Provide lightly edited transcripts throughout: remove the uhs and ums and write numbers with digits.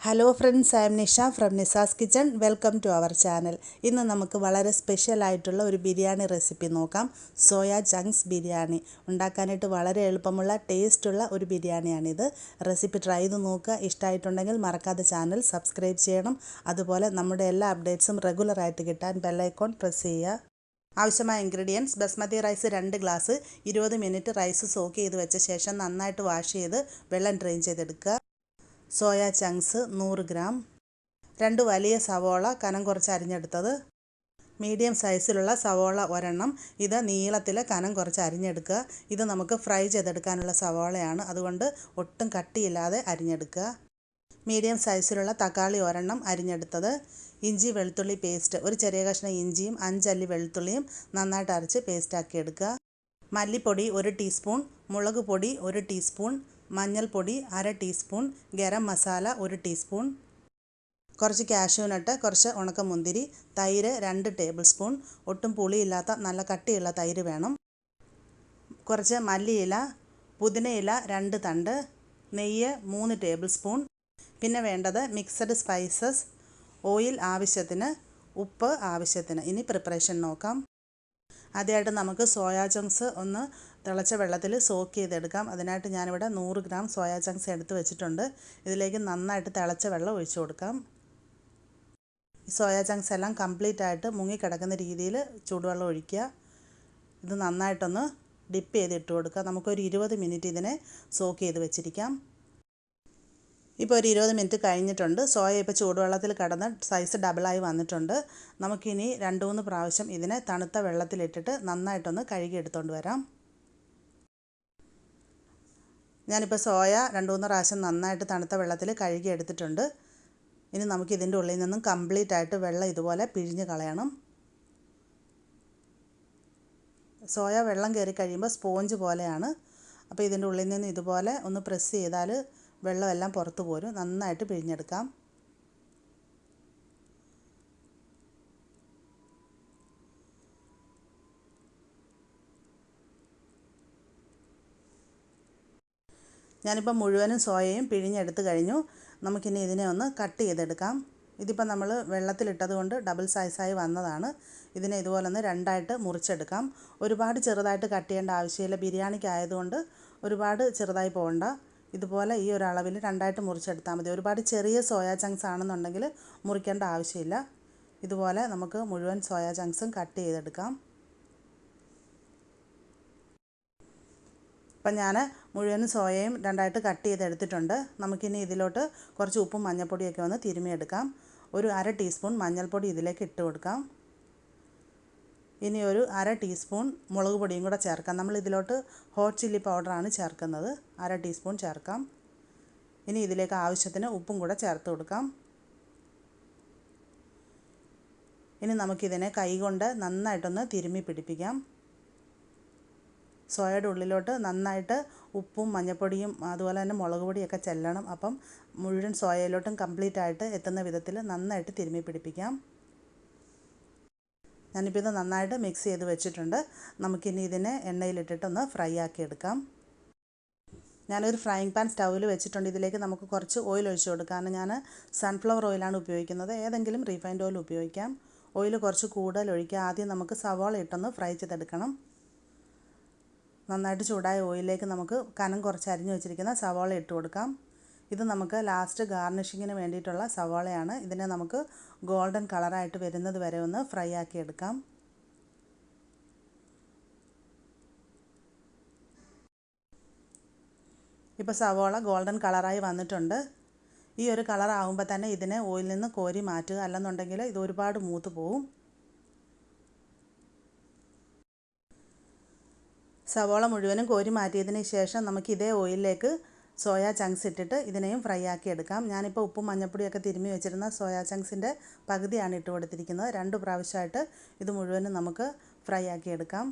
Hello friends, I am Nisha from Nisa's kitchen. Welcome to our channel. ഇന്ന് നമുക്ക് വളരെ special ആയിട്ടുള്ള ഒരു ബിരിയാണി റെസിപ്പി നോക്കാം. സോയ ചങ്ക്സ് ബിരിയാണി ഉണ്ടാക്കാനായിട്ട് വളരെ എളുപ്പമുള്ള ടേസ്റ്റുള്ള ഒരു ബിരിയാണിയാണിത്. റെസിപ്പി ട്രൈ ചെയ്ത് നോക്കുക. ഇഷ്ടമായിട്ടുണ്ടെങ്കിൽ മറക്കാതെ ചാനൽ സബ്സ്ക്രൈബ് ചെയ്യണം. അതുപോലെ നമ്മുടെ എല്ലാ അപ്ഡേറ്റ്സും റെഗുലറായിട്ട് കിട്ടാൻ ബെല്ലൈക്കോൺ പ്രസ് ചെയ്യുക. ആവശ്യമായ ingredients: basmati rice 2 glass. 20 minute rice soak ചെയ്ത് വെച്ച ശേഷം നന്നായിട്ട് വാഷ് ചെയ്ത് വെള്ളം ഡ്രെയിൻ ചെയ്തെടുക്കുക. Soya chunks 100 gram. 2 വലിയ സവോള കനം കുറച്ച് അരിഞ്ഞെടുത്തത്. മീഡിയം സൈസിലുള്ള സവോള ഒരെണ്ണം. ഇത് നീളത്തിൽ കനം കുറച്ച് അരിഞ്ഞെടുക്കുക. ഇത് നമുക്ക് ഫ്രൈ ചെയ്തെടുക്കാനുള്ള സവോളയാണ്, അതുകൊണ്ട് ഒട്ടും കട്ടിയില്ലാതെ അരിഞ്ഞെടുക്കുക. മീഡിയം സൈസിലുള്ള തക്കാളി ഒരെണ്ണം അരിഞ്ഞെടുത്തത്. ഇഞ്ചി വെളുത്തുള്ളി പേസ്റ്റ്, ഒരു ചെറിയ കഷ്ണം ഇഞ്ചിയും 5 അല്ലി വെളുത്തുള്ളിയും നന്നായിട്ട് അരച്ച് പേസ്റ്റാക്കി എടുക്കുക. മല്ലിപ്പൊടി 1 ടീസ്പൂൺ, മുളക് പൊടി 1 ടീസ്പൂൺ, മഞ്ഞൾപ്പൊടി 1/2 ടീസ്പൂൺ, ഗരം മസാല 1 ടീസ്പൂൺ, കുറച്ച് കാഷ്യൂനട്ട്, കുറച്ച് ഉണക്കമുന്തിരി, തൈര് 2 ടേബിൾ സ്പൂൺ, ഒട്ടും പുളിയില്ലാത്ത നല്ല കട്ടിയുള്ള തൈര് വേണം, കുറച്ച് മല്ലിയില, പുതിനയില 2 തണ്ട്, നെയ്യ് 3 ടേബിൾ സ്പൂൺ. പിന്നെ വേണ്ടത് മിക്സഡ് സ്പൈസസ്, ഓയിൽ ആവശ്യത്തിന്, ഉപ്പ് ആവശ്യത്തിന്. ഇനി പ്രിപ്പറേഷൻ നോക്കാം. ആദ്യമായിട്ട് നമുക്ക് സോയാ ചങ്ക്സ് ഒന്ന് തിളച്ച വെള്ളത്തിൽ സോക്ക് ചെയ്തെടുക്കാം. അതിനായിട്ട് ഞാനിവിടെ 100 ഗ്രാം സോയാ ചങ്ക്സ് എടുത്ത് വെച്ചിട്ടുണ്ട്. ഇതിലേക്ക് നന്നായിട്ട് തിളച്ച വെള്ളം ഒഴിച്ചു കൊടുക്കാം. ഈ സോയാ ചങ്ക്സ് എല്ലാം കംപ്ലീറ്റ് ആയിട്ട് മുങ്ങിക്കിടക്കുന്ന രീതിയിൽ ചൂടുവെള്ളം ഒഴിക്കുക. ഇത് നന്നായിട്ടൊന്ന് ഡിപ്പ് ചെയ്തിട്ട് കൊടുക്കുക. നമുക്കൊരു 20 മിനിറ്റ് ഇതിനെ സോക്ക് ചെയ്ത് വെച്ചിരിക്കാം. ഇപ്പോൾ ഒരു 20 മിനിറ്റ് കഴിഞ്ഞിട്ടുണ്ട്. സോയ ഇപ്പോൾ ചൂടുവെള്ളത്തിൽ കിടന്ന് സൈസ് ഡബിളായി വന്നിട്ടുണ്ട്. നമുക്കിനി 2-3 പ്രാവശ്യം ഇതിനെ തണുത്ത വെള്ളത്തിലിട്ടിട്ട് നന്നായിട്ടൊന്ന് കഴുകി എടുത്തുകൊണ്ട് വരാം. ഞാനിപ്പോൾ സോയ 2-3 പ്രാവശ്യം നന്നായിട്ട് തണുത്ത വെള്ളത്തിൽ കഴുകി എടുത്തിട്ടുണ്ട്. ഇനി നമുക്ക് ഇതിൻ്റെ ഉള്ളിൽ നിന്നും കംപ്ലീറ്റ് ആയിട്ട് വെള്ളം ഇതുപോലെ പിഴിഞ്ഞ് കളയണം. സോയ വെള്ളം കയറി കഴിയുമ്പോൾ സ്പോഞ്ച് പോലെയാണ്. അപ്പോൾ ഇതിൻ്റെ ഉള്ളിൽ നിന്ന് ഇതുപോലെ ഒന്ന് പ്രസ് ചെയ്താൽ വെള്ളമെല്ലാം പുറത്ത് പോരും. നന്നായിട്ട് പിഴിഞ്ഞെടുക്കാം. ഞാനിപ്പോൾ മുഴുവനും സോയയും പിഴിഞ്ഞെടുത്ത് കഴിഞ്ഞു. നമുക്കിനി ഇതിനെ ഒന്ന് കട്ട് ചെയ്തെടുക്കാം. ഇതിപ്പോൾ നമ്മൾ വെള്ളത്തിലിട്ടത് കൊണ്ട് ഡബിൾ സൈസായി വന്നതാണ്. ഇതിനെ ഇതുപോലെ ഒന്ന് രണ്ടായിട്ട് മുറിച്ചെടുക്കാം. ഒരുപാട് ചെറുതായിട്ട് കട്ട് ചെയ്യേണ്ട ആവശ്യമില്ല. ബിരിയാണിക്ക് ആയതുകൊണ്ട് ഒരുപാട് ചെറുതായി പോകണ്ട. ഇതുപോലെ ഈ ഒരു അളവിൽ രണ്ടായിട്ട് മുറിച്ചെടുത്താൽ മതി. ഒരുപാട് ചെറിയ സോയാ ചങ്ക്സ് ആണെന്നുണ്ടെങ്കിൽ മുറിക്കേണ്ട ആവശ്യമില്ല. ഇതുപോലെ നമുക്ക് മുഴുവൻ സോയാ ചങ്ക്സും കട്ട് ചെയ്തെടുക്കാം. അപ്പം ഞാൻ മുഴുവൻ സോയയും രണ്ടായിട്ട് കട്ട് ചെയ്തെടുത്തിട്ടുണ്ട്. നമുക്കിനി ഇതിലോട്ട് കുറച്ച് ഉപ്പും മഞ്ഞൾപ്പൊടിയൊക്കെ ഒന്ന് തിരുമിയെടുക്കാം. ഒരു 1/2 ടീസ്പൂൺ മഞ്ഞൾപ്പൊടി ഇതിലേക്ക് ഇട്ട് കൊടുക്കാം. ഇനി ഒരു 1/2 ടീസ്പൂൺ മുളക് പൊടിയും കൂടെ ചേർക്കാം. നമ്മൾ ഇതിലോട്ട് ഹോട്ട് ചില്ലി പൗഡറാണ് ചേർക്കുന്നത്. 1/2 ടീസ്പൂൺ ചേർക്കാം. ഇനി ഇതിലേക്ക് ആവശ്യത്തിന് ഉപ്പും കൂടെ ചേർത്ത് കൊടുക്കാം. ഇനി നമുക്കിതിനെ കൈകൊണ്ട് നന്നായിട്ടൊന്ന് തിരുമ്മി പിടിപ്പിക്കാം. സോയയുടെ ഉള്ളിലോട്ട് നന്നായിട്ട് ഉപ്പും മഞ്ഞൾപ്പൊടിയും അതുപോലെ തന്നെ മുളക് പൊടിയൊക്കെ ചെല്ലണം. അപ്പം മുഴുവൻ സോയയിലോട്ടും കംപ്ലീറ്റ് ആയിട്ട് എത്തുന്ന വിധത്തിൽ നന്നായിട്ട് തിരുമ്മി പിടിപ്പിക്കാം. ഞാനിപ്പോൾ ഇത് നന്നായിട്ട് മിക്സ് ചെയ്ത് വെച്ചിട്ടുണ്ട്. നമുക്കിനി ഇതിനെ എണ്ണയിലിട്ടിട്ടൊന്ന് ഫ്രൈ ആക്കി എടുക്കാം. ഞാനൊരു ഫ്രൈയിങ് പാൻ സ്റ്റൗവിൽ വെച്ചിട്ടുണ്ട്. ഇതിലേക്ക് നമുക്ക് കുറച്ച് ഓയിൽ ഒഴിച്ചു കൊടുക്കാം. കാരണം ഞാൻ സൺഫ്ലവർ ഓയിലാണ് ഉപയോഗിക്കുന്നത്. ഏതെങ്കിലും റീഫൈൻഡ് ഓയിൽ ഉപയോഗിക്കാം. ഓയിൽ കുറച്ച് കൂടുതൽ ഒഴിക്കുക. ആദ്യം നമുക്ക് സവാള ഇട്ടൊന്ന് ഫ്രൈ ചെയ്തെടുക്കണം. നന്നായിട്ട് ചൂടായ ഓയിലിലേക്ക് നമുക്ക് കനം കുറച്ച് അരിഞ്ഞു വെച്ചിരിക്കുന്ന സവാള ഇട്ട് കൊടുക്കാം. ഇത് നമുക്ക് ലാസ്റ്റ് ഗാർണിഷിങ്ങിന് വേണ്ടിയിട്ടുള്ള സവാളയാണ്. ഇതിനെ നമുക്ക് ഗോൾഡൻ കളറായിട്ട് വരുന്നത് വരെ ഒന്ന് ഫ്രൈ ആക്കി എടുക്കാം. ഇപ്പോൾ സവാള ഗോൾഡൻ കളറായി വന്നിട്ടുണ്ട്. ഈ ഒരു കളർ ആകുമ്പോൾ തന്നെ ഇതിനെ ഓയിലിൽ നിന്ന് കോരി മാറ്റുക. അല്ലെന്നുണ്ടെങ്കിൽ ഇത് ഒരുപാട് മൂത്ത് പോവും. സവാള മുഴുവനും കോരി മാറ്റിയതിന് ശേഷം നമുക്ക് ഇതേ ഓയിലിലേക്ക് സോയാ ചങ്ക്സ് ഇട്ടിട്ട് ഇതിനെയും ഫ്രൈ ആക്കി എടുക്കാം. ഞാനിപ്പോൾ ഉപ്പും മഞ്ഞൾപ്പൊടിയൊക്കെ തിരുമ്മി വെച്ചിരുന്ന സോയാ ചങ്ക്സിൻ്റെ പകുതിയാണ് ഇട്ട് കൊടുത്തിരിക്കുന്നത്. 2 പ്രാവശ്യമായിട്ട് ഇത് മുഴുവനും നമുക്ക് ഫ്രൈ ആക്കി എടുക്കാം.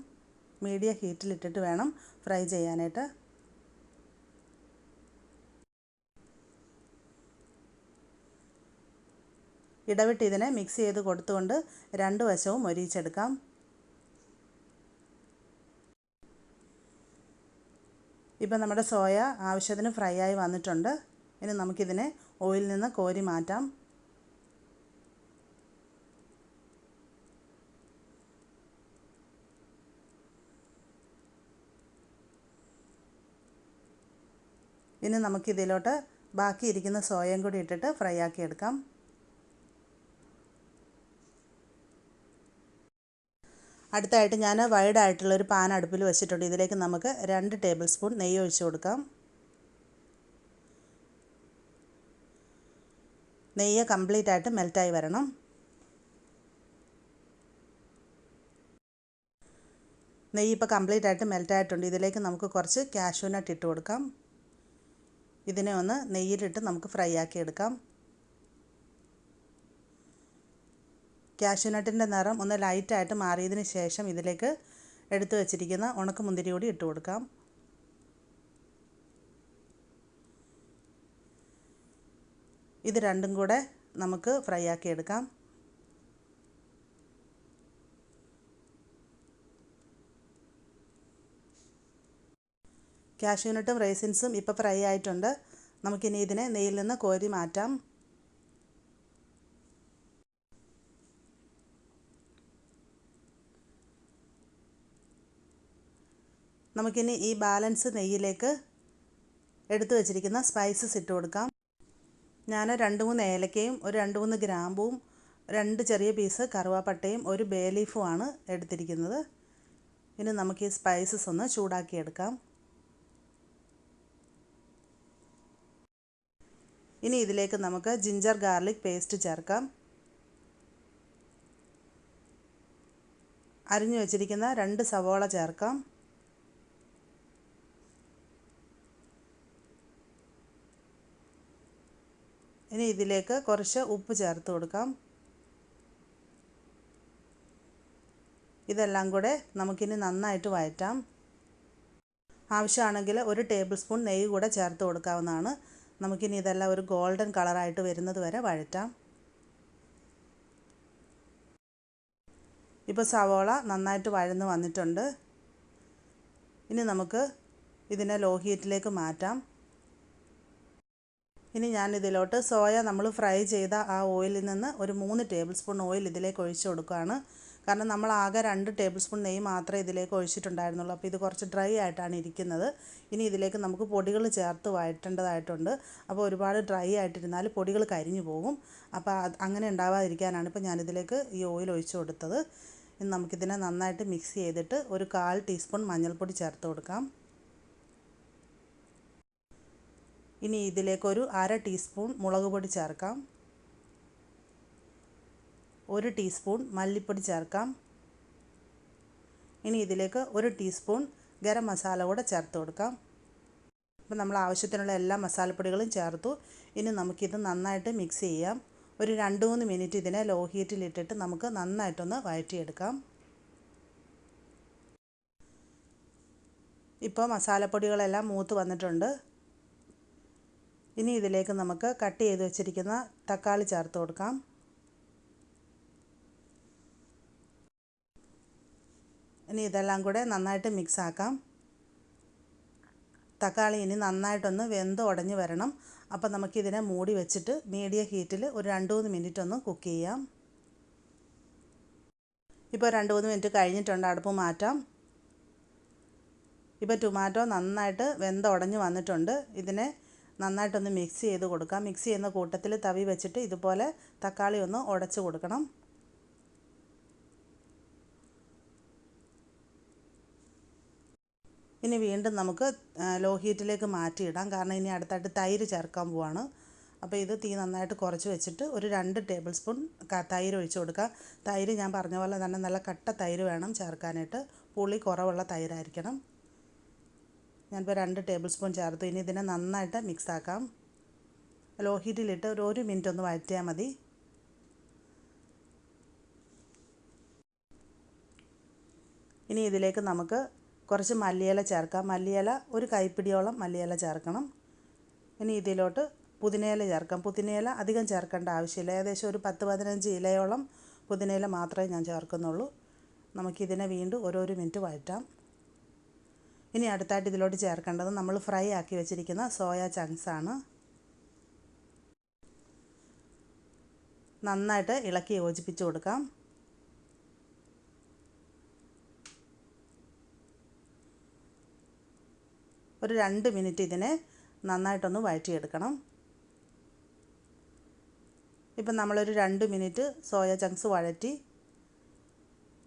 മീഡിയം ഹീറ്റിലിട്ടിട്ട് വേണം ഫ്രൈ ചെയ്യാനായിട്ട്. ഇടവിട്ട് ഇതിനെ മിക്സ് ചെയ്ത് കൊടുത്തുകൊണ്ട് 2 വശവും മൊരിയിച്ചെടുക്കാം. ഇപ്പോൾ നമ്മുടെ സോയ ആവശ്യത്തിന് ഫ്രൈ ആയി വന്നിട്ടുണ്ട്. ഇനി നമുക്കിതിനെ ഓയിലിൽ നിന്ന് കോരി മാറ്റാം. ഇനി നമുക്കിതിലോട്ട് ബാക്കിയിരിക്കുന്ന സോയയും കൂടി ഇട്ടിട്ട് ഫ്രൈ ആക്കി എടുക്കാം. അടുത്തായിട്ട് ഞാൻ വൈഡായിട്ടുള്ളൊരു പാൻ അടുപ്പിൽ വെച്ചിട്ടുണ്ട്. ഇതിലേക്ക് നമുക്ക് 2 ടേബിൾ സ്പൂൺ നെയ്യ് ഒഴിച്ച് കൊടുക്കാം. നെയ്യ് കംപ്ലീറ്റ് ആയിട്ട് മെൽറ്റായി വരണം. നെയ്യ് ഇപ്പോൾ കംപ്ലീറ്റ് ആയിട്ട് മെൽറ്റായിട്ടുണ്ട്. ഇതിലേക്ക് നമുക്ക് കുറച്ച് കാഷ്യൂ നട്ട് ഇട്ട് കൊടുക്കാം. ഇതിനെ ഒന്ന് നെയ്യിലിട്ട് നമുക്ക് ഫ്രൈ ആക്കി എടുക്കാം. കാഷ്യൂ നട്ടിൻ്റെ നിറം ഒന്ന് ലൈറ്റായിട്ട് മാറിയതിന് ശേഷം ഇതിലേക്ക് എടുത്തു വച്ചിരിക്കുന്ന ഉണക്കമുന്തിരി കൂടി ഇട്ട് കൊടുക്കാം. ഇത് രണ്ടും കൂടെ നമുക്ക് ഫ്രൈ ആക്കി എടുക്കാം. കാഷ്യൂ നട്ടും റൈസിൻസും ഇപ്പോൾ ഫ്രൈ ആയിട്ടുണ്ട്. നമുക്കിനി ഇതിനെ നെയ്യിൽ നിന്ന് കോരി മാറ്റാം. നമുക്കിനി ഈ ബാലൻസ് നെയ്യിലേക്ക് എടുത്തു വച്ചിരിക്കുന്ന സ്പൈസസ് ഇട്ട് കൊടുക്കാം. ഞാൻ 2-3 ഏലക്കയും ഒരു 2-3 ഗ്രാമ്പും 2 ചെറിയ പീസ് കറുവാപ്പട്ടയും ഒരു ബേ ലീഫുമാണ് എടുത്തിരിക്കുന്നത്. ഇനി നമുക്ക് ഈ സ്പൈസസ് ഒന്ന് ചൂടാക്കിയെടുക്കാം. ഇനി ഇതിലേക്ക് നമുക്ക് ജിഞ്ചർ ഗാർലിക് പേസ്റ്റ് ചേർക്കാം. അരിഞ്ഞു വച്ചിരിക്കുന്ന 2 സവോള ചേർക്കാം. ഇനി ഇതിലേക്ക് കുറച്ച് ഉപ്പ് ചേർത്ത് കൊടുക്കാം. ഇതെല്ലാം കൂടെ നമുക്കിനി നന്നായിട്ട് വഴറ്റാം. ആവശ്യമാണെങ്കിൽ 1 ടേബിൾ സ്പൂൺ നെയ്യ് കൂടെ ചേർത്ത് കൊടുക്കാവുന്നതാണ്. നമുക്കിനി ഇതെല്ലാം ഒരു ഗോൾഡൻ കളറായിട്ട് വരുന്നത് വരെ വഴറ്റാം. ഇപ്പോൾ സവോള നന്നായിട്ട് വഴന്ന് വന്നിട്ടുണ്ട്. ഇനി നമുക്ക് ഇതിനെ ലോ ഹീറ്റിലേക്ക് മാറ്റാം. ഇനി ഞാൻ ഇതിലോട്ട് സോയ നമ്മൾ ഫ്രൈ ചെയ്ത ആ ഓയിലിൽ നിന്ന് ഒരു 3 ടേബിൾ സ്പൂൺ ഓയിൽ ഇതിലേക്ക് ഒഴിച്ച് കൊടുക്കുകയാണ്. കാരണം നമ്മൾ ആകെ 2 ടേബിൾ സ്പൂൺ നെയ്യ് മാത്രമേ ഇതിലേക്ക് ഒഴിച്ചിട്ടുണ്ടായിരുന്നുള്ളൂ. അപ്പോൾ ഇത് കുറച്ച് ഡ്രൈ ആയിട്ടാണ് ഇരിക്കുന്നത്. ഇനി ഇതിലേക്ക് നമുക്ക് പൊടികൾ ചേർത്ത് വഴറ്റേണ്ടതായിട്ടുണ്ട്. അപ്പോൾ ഒരുപാട് ഡ്രൈ ആയിട്ടിരുന്നാൽ പൊടികൾ കരിഞ്ഞു പോകും. അപ്പോൾ അങ്ങനെ ഉണ്ടാവാതിരിക്കാനാണ് ഇപ്പോൾ ഞാനിതിലേക്ക് ഈ ഓയിൽ ഒഴിച്ച് കൊടുത്തത്. ഇനി നമുക്കിതിനെ നന്നായിട്ട് മിക്സ് ചെയ്തിട്ട് ഒരു 1/4 ടീസ്പൂൺ മഞ്ഞൾപ്പൊടി ചേർത്ത് കൊടുക്കാം. ഇനി ഇതിലേക്കൊരു 1/2 ടീസ്പൂൺ മുളക് പൊടി ചേർക്കാം. 1 ടീസ്പൂൺ മല്ലിപ്പൊടി ചേർക്കാം. ഇനി ഇതിലേക്ക് 1 ടീസ്പൂൺ ഗരം മസാല കൂടെ ചേർത്ത് കൊടുക്കാം. അപ്പോൾ നമ്മൾ ആവശ്യത്തിനുള്ള എല്ലാ മസാലപ്പൊടികളും ചേർത്തു. ഇനി നമുക്കിത് നന്നായിട്ട് മിക്സ് ചെയ്യാം. ഒരു 2-3 മിനിറ്റ് ഇതിനെ ലോ ഹീറ്റിലിട്ടിട്ട് നമുക്ക് നന്നായിട്ടൊന്ന് വഴറ്റിയെടുക്കാം. ഇപ്പോൾ മസാലപ്പൊടികളെല്ലാം മൂത്ത് വന്നിട്ടുണ്ട്. ഇനി ഇതിലേക്ക് നമുക്ക് കട്ട് ചെയ്ത് വെച്ചിരിക്കുന്ന തക്കാളി ചേർത്ത് കൊടുക്കാം. ഇനി ഇതെല്ലാം കൂടെ നന്നായിട്ട് മിക്സ് ആക്കാം. തക്കാളി ഇനി നന്നായിട്ടൊന്ന് വെന്ത് ഉടഞ്ഞ് വരണം. അപ്പോൾ നമുക്കിതിനെ മൂടി വെച്ചിട്ട് മീഡിയം ഹീറ്റിൽ ഒരു 2-3 മിനിറ്റ് ഒന്ന് കുക്ക് ചെയ്യാം. ഇപ്പോൾ 2-3 മിനിറ്റ് കഴിഞ്ഞിട്ടുണ്ട്. അടുപ്പ് മാറ്റാം. ഇപ്പോൾ ടൊമാറ്റോ നന്നായിട്ട് വെന്ത് ഉടഞ്ഞ് വന്നിട്ടുണ്ട്. ഇതിനെ നന്നായിട്ടൊന്ന് മിക്സ് ചെയ്ത് കൊടുക്കാം. മിക്സ് ചെയ്യുന്ന കൂട്ടത്തിൽ തവി വെച്ചിട്ട് ഇതുപോലെ തക്കാളി ഒന്ന് ഉടച്ച് കൊടുക്കണം. ഇനി വീണ്ടും നമുക്ക് ലോ ഹീറ്റിലേക്ക് മാറ്റിയിടാം. കാരണം ഇനി അടുത്തായിട്ട് തൈര് ചേർക്കാൻ പോവാണ്. അപ്പോൾ ഇത് തീ നന്നായിട്ട് കുറച്ച് വെച്ചിട്ട് ഒരു 2 ടേബിൾ സ്പൂൺ തൈര് ഒഴിച്ച് കൊടുക്കുക. തൈര് ഞാൻ പറഞ്ഞ പോലെ തന്നെ നല്ല കട്ട തൈര് വേണം ചേർക്കാനായിട്ട്. പുളി കുറവുള്ള തൈരായിരിക്കണം. ഞാനിപ്പോൾ 2 ടേബിൾ സ്പൂൺ ചേർത്തു. ഇനി ഇതിനെ നന്നായിട്ട് മിക്സ് ആക്കാം. ലോ ഹീറ്റിലിട്ട് ഒരു 1 മിനിറ്റ് ഒന്ന് വഴറ്റിയാൽ മതി. ഇനി ഇതിലേക്ക് നമുക്ക് കുറച്ച് മല്ലിയില ചേർക്കാം. മല്ലിയില ഒരു കൈപ്പിടിയോളം മല്ലിയില ചേർക്കണം. ഇനി ഇതിലോട്ട് പുതിനയില ചേർക്കാം. പുതിനയില അധികം ചേർക്കേണ്ട ആവശ്യമില്ല. ഏകദേശം ഒരു 10-15 ഇലയോളം പുതിനയില മാത്രമേ ഞാൻ ചേർക്കുന്നുള്ളൂ. നമുക്കിതിനെ വീണ്ടും ഒരു മിനിറ്റ് വഴറ്റാം. ഇനി അടുത്തായിട്ട് ഇതിലോട്ട് ചേർക്കേണ്ടത് നമ്മൾ ഫ്രൈ ആക്കി വെച്ചിരിക്കുന്ന സോയ ചങ്ക്സ് ആണ്. നന്നായിട്ട് ഇളക്കി യോജിപ്പിച്ച് കൊടുക്കാം. ഒരു 2 മിനിറ്റ് ഇതിനെ നന്നായിട്ടൊന്ന് വഴറ്റിയെടുക്കണം. ഇപ്പം നമ്മളൊരു 2 മിനിറ്റ് സോയ ചങ്ക്സ് വഴറ്റി.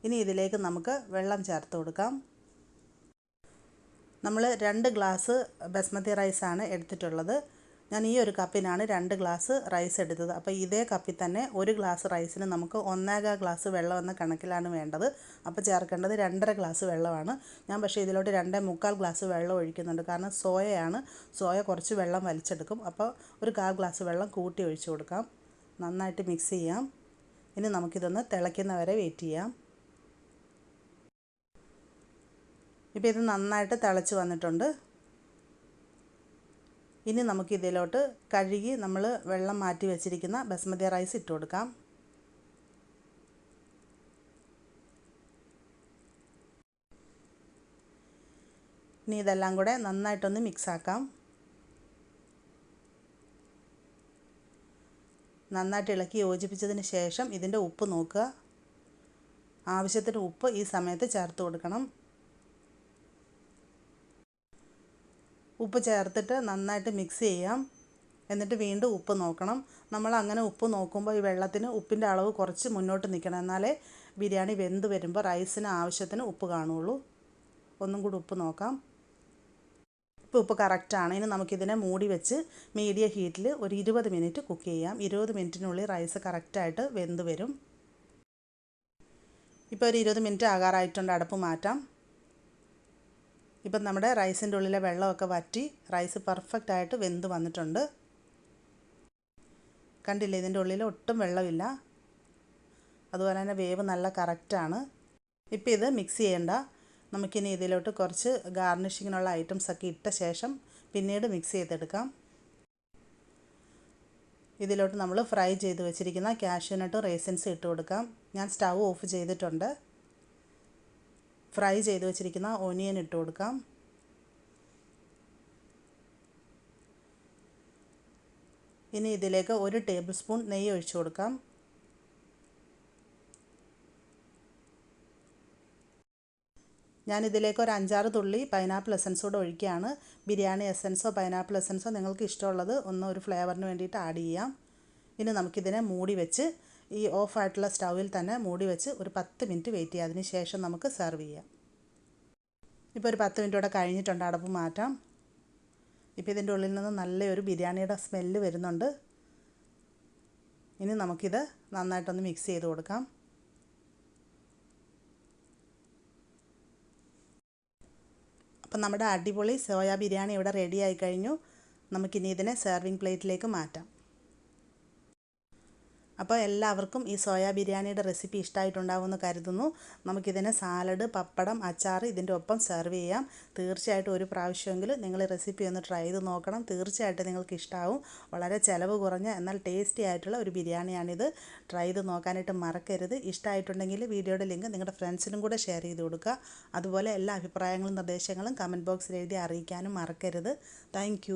ഇനി ഇതിലേക്ക് നമുക്ക് വെള്ളം ചേർത്ത് കൊടുക്കാം. നമ്മൾ 2 ഗ്ലാസ് ബസ്മതി റൈസാണ് എടുത്തിട്ടുള്ളത്. ഞാൻ ഈ ഒരു കപ്പിനാണ് 2 ഗ്ലാസ് റൈസ് എടുത്തത്. അപ്പോൾ ഇതേ കപ്പിൽ തന്നെ 1 ഗ്ലാസ് റൈസിന് നമുക്ക് 1.25 ഗ്ലാസ് വെള്ളം എന്ന കണക്കിലാണ് വേണ്ടത്. അപ്പോൾ ചേർക്കേണ്ടത് 2.5 ഗ്ലാസ് വെള്ളമാണ്. ഞാൻ പക്ഷേ ഇതിലോട്ട് 2.25 ഗ്ലാസ് വെള്ളം ഒഴിക്കുന്നുണ്ട്. കാരണം സോയയാണ്, സോയ കുറച്ച് വെള്ളം വലിച്ചെടുക്കും. അപ്പോൾ ഒരു 1/4 ഗ്ലാസ് വെള്ളം കൂട്ടി ഒഴിച്ചു കൊടുക്കാം. നന്നായിട്ട് മിക്സ് ചെയ്യാം. ഇനി നമുക്കിതൊന്ന് തിളയ്ക്കുന്നവരെ വെയിറ്റ് ചെയ്യാം. ഇപ്പോൾ ഇത് നന്നായിട്ട് തിളച്ച് വന്നിട്ടുണ്ട്. ഇനി നമുക്കിതിലോട്ട് കഴുകി നമ്മൾ വെള്ളം മാറ്റി വെച്ചിരിക്കുന്ന ബസ്മതി റൈസ് ഇട്ട് കൊടുക്കാം. ഇനി ഇതെല്ലാം കൂടെ നന്നായിട്ടൊന്ന് മിക്സാക്കാം. നന്നായിട്ട് ഇളക്കി യോജിപ്പിച്ചതിന് ശേഷം ഇതിൻ്റെ ഉപ്പ് നോക്കുക. ആവശ്യത്തിന് ഉപ്പ് ഈ സമയത്ത് ചേർത്ത് കൊടുക്കണം. ഉപ്പ് ചേർത്തിട്ട് നന്നായിട്ട് മിക്സ് ചെയ്യാം. എന്നിട്ട് വീണ്ടും ഉപ്പ് നോക്കണം. നമ്മൾ അങ്ങനെ ഉപ്പ് നോക്കുമ്പോൾ ഈ വെള്ളത്തിന് ഉപ്പിൻ്റെ അളവ് കുറച്ച് മുന്നോട്ട് നിൽക്കണം. എന്നാലേ ബിരിയാണി വെന്ത് വരുമ്പോൾ റൈസിന് ആവശ്യത്തിന് ഉപ്പ് കാണുള്ളൂ. ഒന്നും കൂടി ഉപ്പ് നോക്കാം. ഇപ്പോൾ ഉപ്പ് കറക്റ്റാണ്. ഇനി നമുക്കിതിനെ മൂടി വെച്ച് മീഡിയം ഹീറ്റിൽ ഒരു 20 മിനിറ്റ് കുക്ക് ചെയ്യാം. 20 മിനിറ്റിനുള്ളിൽ റൈസ് കറക്റ്റായിട്ട് വെന്ത് വരും. ഇപ്പോൾ ഒരു 20 മിനിറ്റ് ആകാറായിട്ടുണ്ട്. അടപ്പ് മാറ്റാം. ഇപ്പം നമ്മുടെ റൈസിൻ്റെ ഉള്ളിലെ വെള്ളമൊക്കെ വറ്റി റൈസ് പെർഫെക്റ്റായിട്ട് വെന്ത് വന്നിട്ടുണ്ട്. കണ്ടില്ലേ, ഇതിൻ്റെ ഉള്ളിൽ ഒട്ടും വെള്ളമില്ല. അതുപോലെ തന്നെ വേവ് നല്ല കറക്റ്റാണ്. ഇപ്പോൾ ഇത് മിക്സ് ചെയ്യേണ്ട. നമുക്കിനി ഇതിലോട്ട് കുറച്ച് ഗാർണിഷിങ്ങിനുള്ള ഐറ്റംസൊക്കെ ഇട്ട ശേഷം പിന്നീട് മിക്സ് ചെയ്തെടുക്കാം. ഇതിലോട്ട് നമ്മൾ ഫ്രൈ ചെയ്ത് വെച്ചിരിക്കുന്ന കാഷ്യൂനട്ടും റേസിൻസും ഇട്ട് കൊടുക്കാം. ഞാൻ സ്റ്റൗ ഓഫ് ചെയ്തിട്ടുണ്ട്. ഫ്രൈ ചെയ്ത് വെച്ചിരിക്കുന്ന ഓനിയൻ ഇട്ട് കൊടുക്കാം. ഇനി ഇതിലേക്ക് 1 ടേബിൾ സ്പൂൺ നെയ്യ് ഒഴിച്ചു കൊടുക്കാം. ഞാനിതിലേക്ക് ഒരു 5-6 തുള്ളി പൈനാപ്പിൾ എസൻസ് കൂടെ ഒഴിക്കുകയാണ്. ബിരിയാണി എസൻസോ പൈനാപ്പിൾ എസൻസോ നിങ്ങൾക്ക് ഇഷ്ടമുള്ളത് ഒരു ഫ്ലേവറിന് വേണ്ടിയിട്ട് ആഡ് ചെയ്യാം. ഇനി നമുക്കിതിനെ മൂടി വെച്ച് ഈ ഓഫായിട്ടുള്ള സ്റ്റൗവിൽ തന്നെ മൂടി വെച്ച് ഒരു 10 മിനിറ്റ് വെയിറ്റ് ചെയ്യാം. അതിന് ശേഷം നമുക്ക് സെർവ് ചെയ്യാം. ഇപ്പോൾ ഒരു 10 മിനിറ്റ് കൂടെ കഴിഞ്ഞിട്ടുണ്ട്. അടപ്പ് മാറ്റാം. ഇപ്പോൾ ഇതിൻ്റെ ഉള്ളിൽ നിന്ന് നല്ലൊരു ബിരിയാണിയുടെ സ്മെല്ല് വരുന്നുണ്ട്. ഇനി നമുക്കിത് നന്നായിട്ടൊന്ന് മിക്സ് ചെയ്ത് കൊടുക്കാം. അപ്പം നമ്മുടെ അടിപൊളി സോയ ബിരിയാണി ഇവിടെ റെഡി ആയി കഴിഞ്ഞു. നമുക്കിനി ഇതിനെ സെർവിങ് പ്ലേറ്റിലേക്ക് മാറ്റാം. അപ്പോൾ എല്ലാവർക്കും ഈ സോയ ബിരിയാണിയുടെ റെസിപ്പി ഇഷ്ടമായിട്ടുണ്ടാവുമെന്ന് കരുതുന്നു. നമുക്കിതിനെ സാലഡ്, പപ്പടം, അച്ചാർ ഇതിൻ്റെ ഒപ്പം സെർവ് ചെയ്യാം. തീർച്ചയായിട്ടും ഒരു പ്രാവശ്യമെങ്കിലും നിങ്ങൾ ഈ റെസിപ്പി ഒന്ന് ട്രൈ ചെയ്ത് നോക്കണം. തീർച്ചയായിട്ടും നിങ്ങൾക്ക് ഇഷ്ടമാവും. വളരെ ചിലവ് കുറഞ്ഞ എന്നാൽ ടേസ്റ്റി ആയിട്ടുള്ള ഒരു ബിരിയാണിയാണിത്. ട്രൈ ചെയ്ത് നോക്കാനായിട്ട് മറക്കരുത്. ഇഷ്ടമായിട്ടുണ്ടെങ്കിൽ വീഡിയോയുടെ ലിങ്ക് നിങ്ങളുടെ ഫ്രണ്ട്സിനും കൂടെ ഷെയർ ചെയ്ത് കൊടുക്കുക. അതുപോലെ എല്ലാ അഭിപ്രായങ്ങളും നിർദ്ദേശങ്ങളും കമൻറ്റ് ബോക്സിൽ എഴുതി അറിയിക്കാനും മറക്കരുത്. താങ്ക്